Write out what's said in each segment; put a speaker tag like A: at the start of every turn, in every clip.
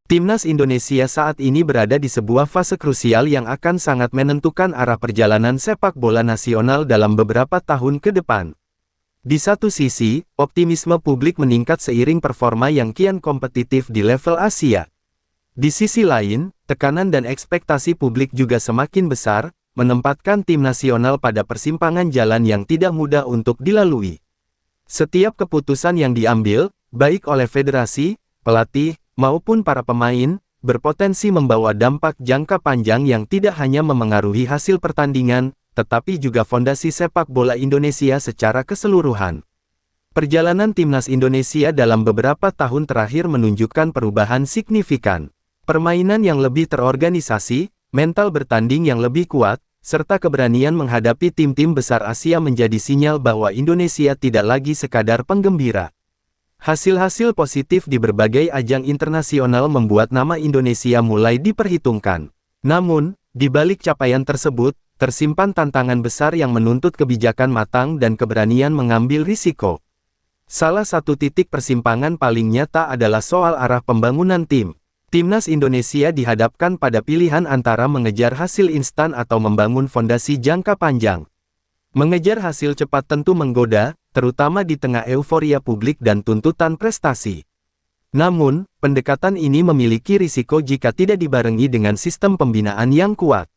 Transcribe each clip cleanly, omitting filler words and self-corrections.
A: Timnas Indonesia saat ini berada di sebuah fase krusial yang akan sangat menentukan arah perjalanan sepak bola nasional dalam beberapa tahun ke depan. Di satu sisi, optimisme publik meningkat seiring performa yang kian kompetitif di level Asia. Di sisi lain, tekanan dan ekspektasi publik juga semakin besar, menempatkan tim nasional pada persimpangan jalan yang tidak mudah untuk dilalui. Setiap keputusan yang diambil, baik oleh federasi, pelatih, maupun para pemain, berpotensi membawa dampak jangka panjang yang tidak hanya memengaruhi hasil pertandingan, tetapi juga fondasi sepak bola Indonesia secara keseluruhan. Perjalanan timnas Indonesia dalam beberapa tahun terakhir menunjukkan perubahan signifikan. Permainan yang lebih terorganisasi, mental bertanding yang lebih kuat, serta keberanian menghadapi tim-tim besar Asia menjadi sinyal bahwa Indonesia tidak lagi sekadar penggembira. Hasil-hasil positif di berbagai ajang internasional membuat nama Indonesia mulai diperhitungkan. Namun, di balik capaian tersebut, tersimpan tantangan besar yang menuntut kebijakan matang dan keberanian mengambil risiko. Salah satu titik persimpangan paling nyata adalah soal arah pembangunan tim. Timnas Indonesia dihadapkan pada pilihan antara mengejar hasil instan atau membangun fondasi jangka panjang. Mengejar hasil cepat tentu menggoda, terutama di tengah euforia publik dan tuntutan prestasi. Namun, pendekatan ini memiliki risiko jika tidak dibarengi dengan sistem pembinaan yang kuat.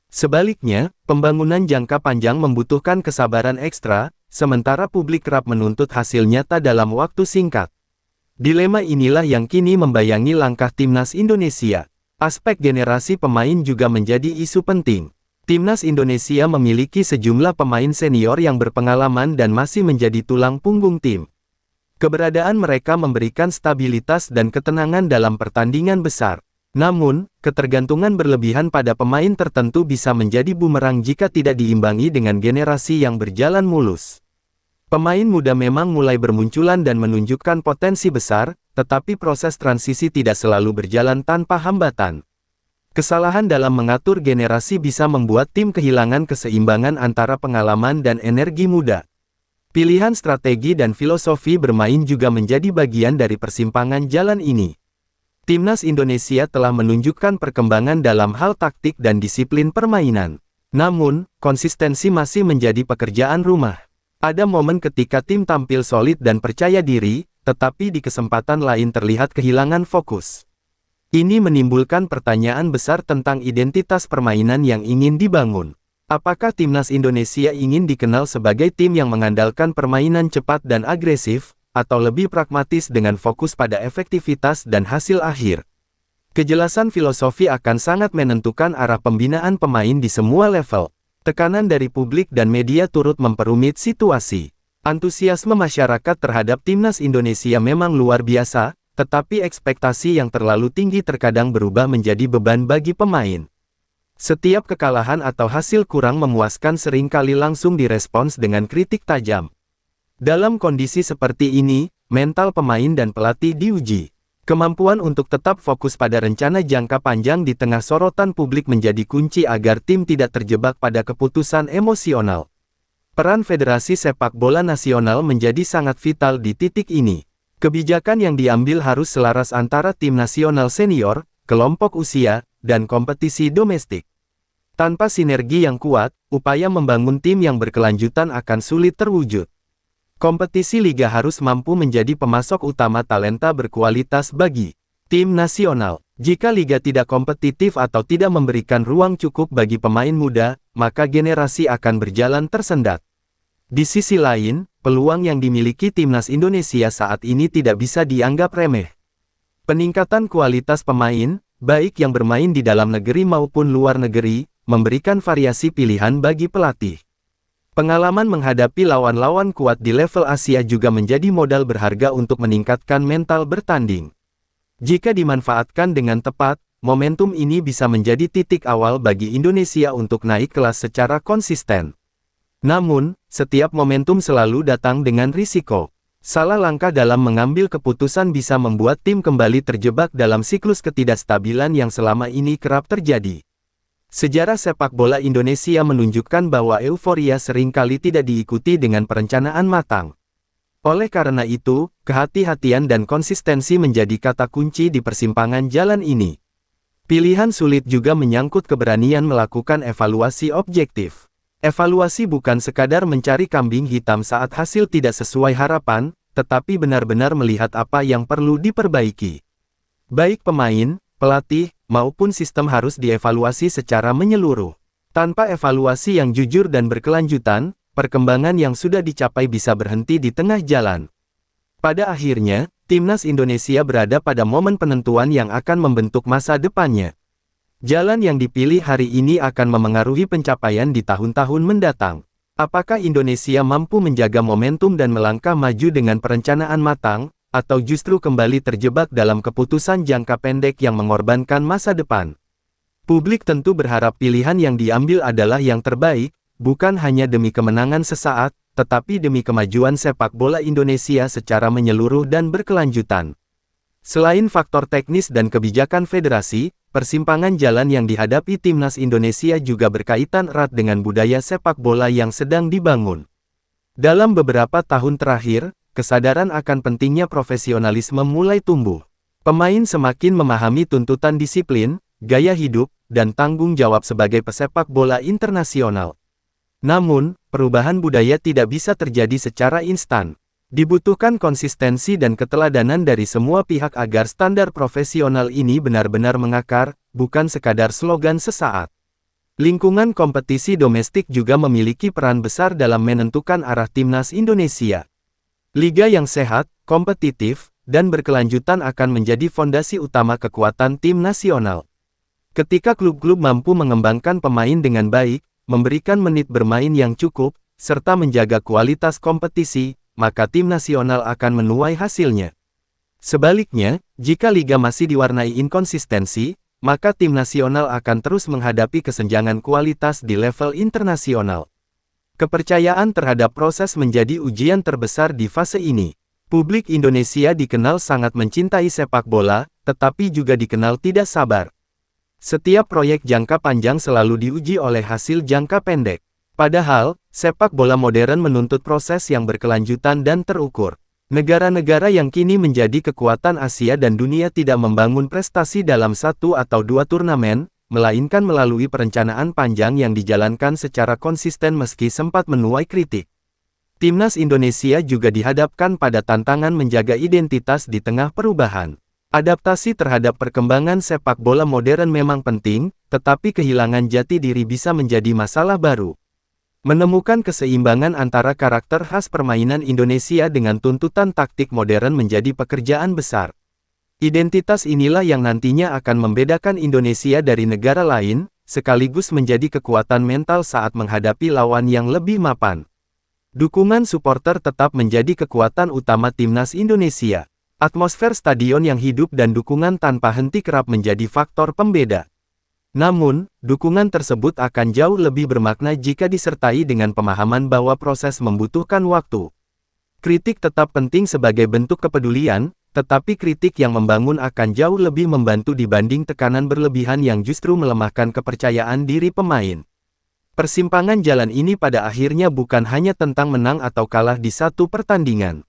A: Sebaliknya, pembangunan jangka panjang membutuhkan kesabaran ekstra, sementara publik kerap menuntut hasil nyata dalam waktu singkat. Dilema inilah yang kini membayangi langkah timnas Indonesia. Aspek generasi pemain juga menjadi isu penting. Timnas Indonesia memiliki sejumlah pemain senior yang berpengalaman dan masih menjadi tulang punggung tim. Keberadaan mereka memberikan stabilitas dan ketenangan dalam pertandingan besar. Namun, ketergantungan berlebihan pada pemain tertentu bisa menjadi bumerang jika tidak diimbangi dengan generasi yang berjalan mulus. Pemain muda memang mulai bermunculan dan menunjukkan potensi besar, tetapi proses transisi tidak selalu berjalan tanpa hambatan. Kesalahan dalam mengatur generasi bisa membuat tim kehilangan keseimbangan antara pengalaman dan energi muda. Pilihan strategi dan filosofi bermain juga menjadi bagian dari persimpangan jalan ini. Timnas Indonesia telah menunjukkan perkembangan dalam hal taktik dan disiplin permainan. Namun, konsistensi masih menjadi pekerjaan rumah. Ada momen ketika tim tampil solid dan percaya diri, tetapi di kesempatan lain terlihat kehilangan fokus. Ini menimbulkan pertanyaan besar tentang identitas permainan yang ingin dibangun. Apakah timnas Indonesia ingin dikenal sebagai tim yang mengandalkan permainan cepat dan agresif, atau lebih pragmatis dengan fokus pada efektivitas dan hasil akhir? Kejelasan filosofi akan sangat menentukan arah pembinaan pemain di semua level. Tekanan dari publik dan media turut memperumit situasi. Antusiasme masyarakat terhadap timnas Indonesia memang luar biasa, tetapi ekspektasi yang terlalu tinggi terkadang berubah menjadi beban bagi pemain. Setiap kekalahan atau hasil kurang memuaskan seringkali langsung direspons dengan kritik tajam. Dalam kondisi seperti ini, mental pemain dan pelatih diuji. Kemampuan untuk tetap fokus pada rencana jangka panjang di tengah sorotan publik menjadi kunci agar tim tidak terjebak pada keputusan emosional. Peran Federasi Sepak Bola Nasional menjadi sangat vital di titik ini. Kebijakan yang diambil harus selaras antara tim nasional senior, kelompok usia, dan kompetisi domestik. Tanpa sinergi yang kuat, upaya membangun tim yang berkelanjutan akan sulit terwujud. Kompetisi liga harus mampu menjadi pemasok utama talenta berkualitas bagi tim nasional. Jika liga tidak kompetitif atau tidak memberikan ruang cukup bagi pemain muda, maka generasi akan berjalan tersendat. Di sisi lain, peluang yang dimiliki timnas Indonesia saat ini tidak bisa dianggap remeh. Peningkatan kualitas pemain, baik yang bermain di dalam negeri maupun luar negeri, memberikan variasi pilihan bagi pelatih. Pengalaman menghadapi lawan-lawan kuat di level Asia juga menjadi modal berharga untuk meningkatkan mental bertanding. Jika dimanfaatkan dengan tepat, momentum ini bisa menjadi titik awal bagi Indonesia untuk naik kelas secara konsisten. Namun, setiap momentum selalu datang dengan risiko. Salah langkah dalam mengambil keputusan bisa membuat tim kembali terjebak dalam siklus ketidakstabilan yang selama ini kerap terjadi. Sejarah sepak bola Indonesia menunjukkan bahwa euforia seringkali tidak diikuti dengan perencanaan matang. Oleh karena itu, kehati-hatian dan konsistensi menjadi kata kunci di persimpangan jalan ini. Pilihan sulit juga menyangkut keberanian melakukan evaluasi objektif. Evaluasi bukan sekadar mencari kambing hitam saat hasil tidak sesuai harapan, tetapi benar-benar melihat apa yang perlu diperbaiki. Baik pemain, pelatih, maupun sistem harus dievaluasi secara menyeluruh. Tanpa evaluasi yang jujur dan berkelanjutan, perkembangan yang sudah dicapai bisa berhenti di tengah jalan. Pada akhirnya, Timnas Indonesia berada pada momen penentuan yang akan membentuk masa depannya. Jalan yang dipilih hari ini akan memengaruhi pencapaian di tahun-tahun mendatang. Apakah Indonesia mampu menjaga momentum dan melangkah maju dengan perencanaan matang, atau justru kembali terjebak dalam keputusan jangka pendek yang mengorbankan masa depan? Publik tentu berharap pilihan yang diambil adalah yang terbaik, bukan hanya demi kemenangan sesaat, tetapi demi kemajuan sepak bola Indonesia secara menyeluruh dan berkelanjutan. Selain faktor teknis dan kebijakan federasi, persimpangan jalan yang dihadapi Timnas Indonesia juga berkaitan erat dengan budaya sepak bola yang sedang dibangun. Dalam beberapa tahun terakhir, kesadaran akan pentingnya profesionalisme mulai tumbuh. Pemain semakin memahami tuntutan disiplin, gaya hidup, dan tanggung jawab sebagai pesepak bola internasional. Namun, perubahan budaya tidak bisa terjadi secara instan. Dibutuhkan konsistensi dan keteladanan dari semua pihak agar standar profesional ini benar-benar mengakar, bukan sekadar slogan sesaat. Lingkungan kompetisi domestik juga memiliki peran besar dalam menentukan arah Timnas Indonesia. Liga yang sehat, kompetitif, dan berkelanjutan akan menjadi fondasi utama kekuatan tim nasional. Ketika klub-klub mampu mengembangkan pemain dengan baik, memberikan menit bermain yang cukup, serta menjaga kualitas kompetisi, maka tim nasional akan menuai hasilnya. Sebaliknya, jika liga masih diwarnai inkonsistensi, maka tim nasional akan terus menghadapi kesenjangan kualitas di level internasional. Kepercayaan terhadap proses menjadi ujian terbesar di fase ini. Publik Indonesia dikenal sangat mencintai sepak bola, tetapi juga dikenal tidak sabar. Setiap proyek jangka panjang selalu diuji oleh hasil jangka pendek. Padahal, sepak bola modern menuntut proses yang berkelanjutan dan terukur. Negara-negara yang kini menjadi kekuatan Asia dan dunia tidak membangun prestasi dalam satu atau dua turnamen, melainkan melalui perencanaan panjang yang dijalankan secara konsisten meski sempat menuai kritik. Timnas Indonesia juga dihadapkan pada tantangan menjaga identitas di tengah perubahan. Adaptasi terhadap perkembangan sepak bola modern memang penting, tetapi kehilangan jati diri bisa menjadi masalah baru. Menemukan keseimbangan antara karakter khas permainan Indonesia dengan tuntutan taktik modern menjadi pekerjaan besar. Identitas inilah yang nantinya akan membedakan Indonesia dari negara lain, sekaligus menjadi kekuatan mental saat menghadapi lawan yang lebih mapan. Dukungan supporter tetap menjadi kekuatan utama Timnas Indonesia. Atmosfer stadion yang hidup dan dukungan tanpa henti kerap menjadi faktor pembeda. Namun, dukungan tersebut akan jauh lebih bermakna jika disertai dengan pemahaman bahwa proses membutuhkan waktu. Kritik tetap penting sebagai bentuk kepedulian, tetapi kritik yang membangun akan jauh lebih membantu dibanding tekanan berlebihan yang justru melemahkan kepercayaan diri pemain. Persimpangan jalan ini pada akhirnya bukan hanya tentang menang atau kalah di satu pertandingan.